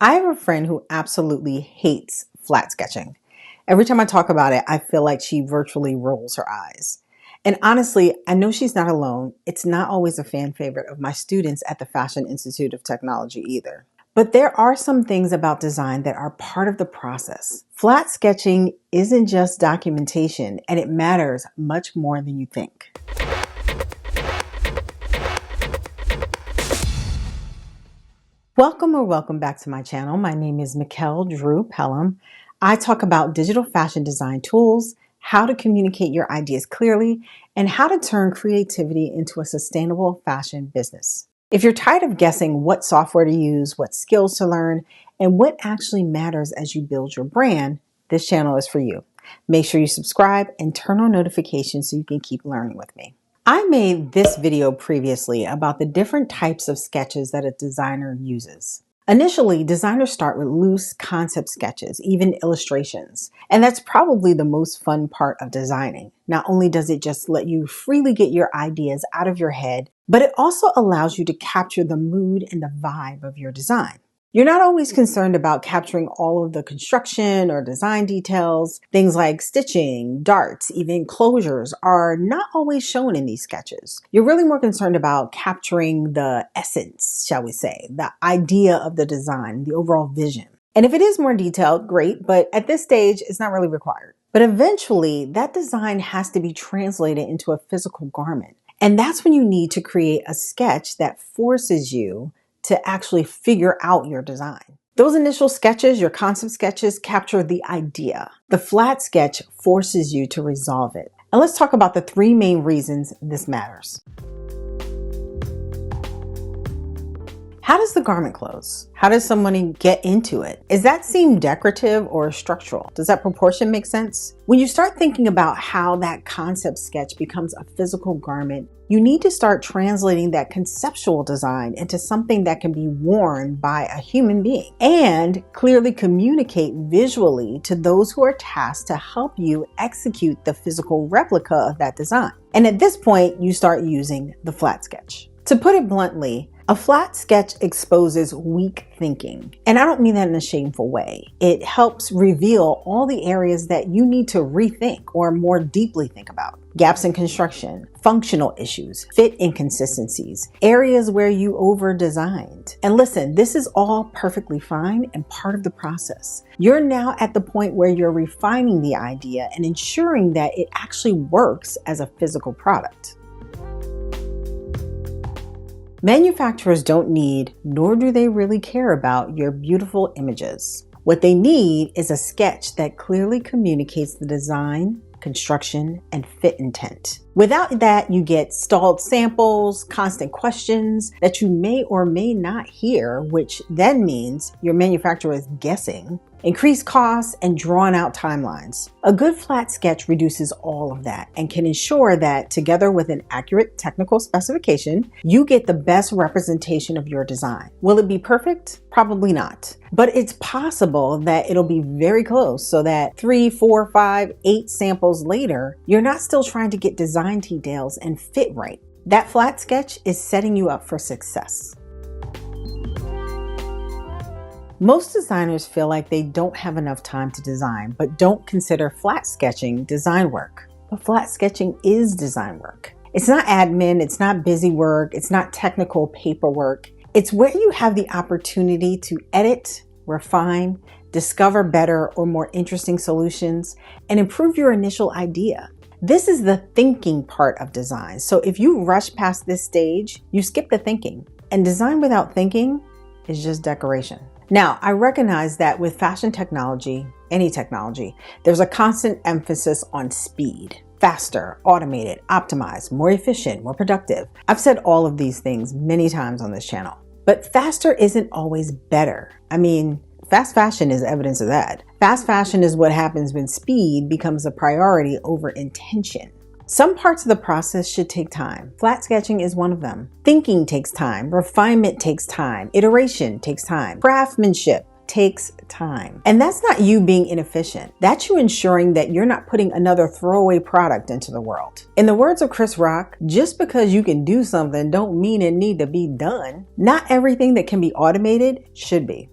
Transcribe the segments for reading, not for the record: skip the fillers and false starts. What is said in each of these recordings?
I have a friend who absolutely hates flat sketching. Every time I talk about it, I feel like she virtually rolls her eyes. And honestly, I know she's not alone. It's not always a fan favorite of my students at the Fashion Institute of Technology either. But there are some things about design that are part of the process. Flat sketching isn't just documentation, and it matters much more than you think. Welcome back to my channel. My name is Mikkel Drew Pelham. I talk about digital fashion design tools, how to communicate your ideas clearly, and how to turn creativity into a sustainable fashion business. If you're tired of guessing what software to use, what skills to learn, and what actually matters as you build your brand, this channel is for you. Make sure you subscribe and turn on notifications so you can keep learning with me. I made this video previously about the different types of sketches that a designer uses. Initially, designers start with loose concept sketches, even illustrations. And that's probably the most fun part of designing. Not only does it just let you freely get your ideas out of your head, but it also allows you to capture the mood and the vibe of your design. You're not always concerned about capturing all of the construction or design details. Things like stitching, darts, even closures are not always shown in these sketches. You're really more concerned about capturing the essence, shall we say, the idea of the design, the overall vision. And if it is more detailed, great, but at this stage, it's not really required. But eventually, that design has to be translated into a physical garment. And that's when you need to create a sketch that forces you to actually figure out your design. Those initial sketches, your concept sketches, capture the idea. The flat sketch forces you to resolve it. And let's talk about the three main reasons this matters. How does the garment close? How does someone get into it? Does that seem decorative or structural? Does that proportion make sense? When you start thinking about how that concept sketch becomes a physical garment, you need to start translating that conceptual design into something that can be worn by a human being and clearly communicate visually to those who are tasked to help you execute the physical replica of that design. And at this point, you start using the flat sketch. To put it bluntly, a flat sketch exposes weak thinking. And I don't mean that in a shameful way. It helps reveal all the areas that you need to rethink or more deeply think about. Gaps in construction, functional issues, fit inconsistencies, areas where you over-designed. And listen, this is all perfectly fine and part of the process. You're now at the point where you're refining the idea and ensuring that it actually works as a physical product. Manufacturers don't need, nor do they really care about, your beautiful images. What they need is a sketch that clearly communicates the design, construction, and fit intent. Without that, you get stalled samples, constant questions that you may or may not hear, which then means your manufacturer is guessing, increased costs, and drawn out timelines. A good flat sketch reduces all of that and can ensure that, together with an accurate technical specification, you get the best representation of your design. Will it be perfect? Probably not. But it's possible that it'll be very close so that 3, 4, 5, 8 samples later, you're not still trying to get design details and fit right. That flat sketch is setting you up for success. Most designers feel like they don't have enough time to design, but don't consider flat sketching design work. But flat sketching is design work. It's not admin, it's not busy work, it's not technical paperwork. It's where you have the opportunity to edit, refine, discover better or more interesting solutions, and improve your initial idea. This is the thinking part of design. So if you rush past this stage, you skip the thinking. And design without thinking is just decoration. Now, I recognize that with fashion technology, any technology, there's a constant emphasis on speed. Faster, automated, optimized, more efficient, more productive. I've said all of these things many times on this channel. But faster isn't always better. I mean, fast fashion is evidence of that. Fast fashion is what happens when speed becomes a priority over intention. Some parts of the process should take time. Flat sketching is one of them. Thinking takes time. Refinement takes time. Iteration takes time. Craftsmanship takes time. And that's not you being inefficient. That's you ensuring that you're not putting another throwaway product into the world. In the words of Chris Rock, just because you can do something don't mean it need to be done. Not everything that can be automated should be.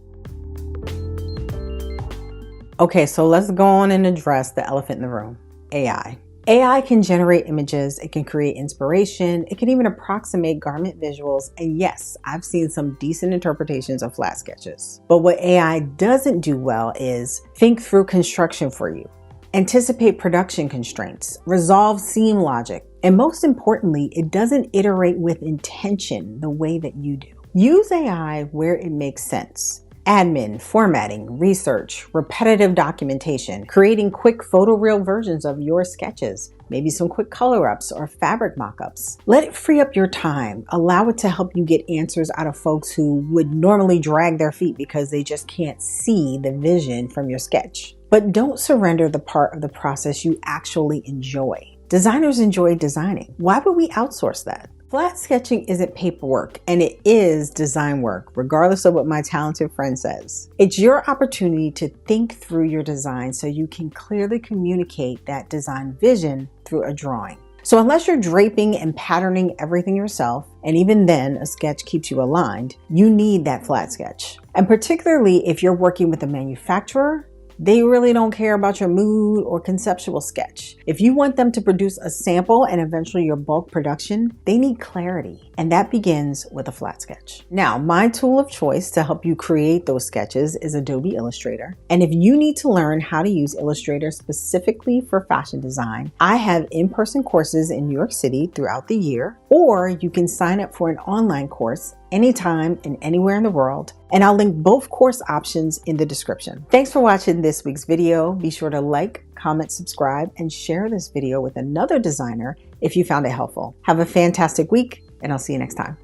Okay, so let's go on and address the elephant in the room, AI. AI can generate images, it can create inspiration, it can even approximate garment visuals, and yes, I've seen some decent interpretations of flat sketches. But what AI doesn't do well is think through construction for you, anticipate production constraints, resolve seam logic, and most importantly, it doesn't iterate with intention the way that you do. Use AI where it makes sense. Admin, formatting, research, repetitive documentation, creating quick photoreal versions of your sketches, maybe some quick color ups or fabric mock-ups. Let it free up your time. Allow it to help you get answers out of folks who would normally drag their feet because they just can't see the vision from your sketch. But don't surrender the part of the process you actually enjoy. Designers enjoy designing. Why would we outsource that? Flat sketching isn't paperwork, and it is design work, regardless of what my talented friend says. It's your opportunity to think through your design so you can clearly communicate that design vision through a drawing. So unless you're draping and patterning everything yourself, and even then a sketch keeps you aligned, you need that flat sketch. And particularly if you're working with a manufacturer, they really don't care about your mood or conceptual sketch. If you want them to produce a sample and eventually your bulk production, they need clarity. And that begins with a flat sketch. Now, my tool of choice to help you create those sketches is Adobe Illustrator. And if you need to learn how to use Illustrator specifically for fashion design, I have in-person courses in New York City throughout the year, or you can sign up for an online course anytime and anywhere in the world. And I'll link both course options in the description. Thanks for watching this week's video. Be sure to like, comment, subscribe, and share this video with another designer if you found it helpful. Have a fantastic week, and I'll see you next time.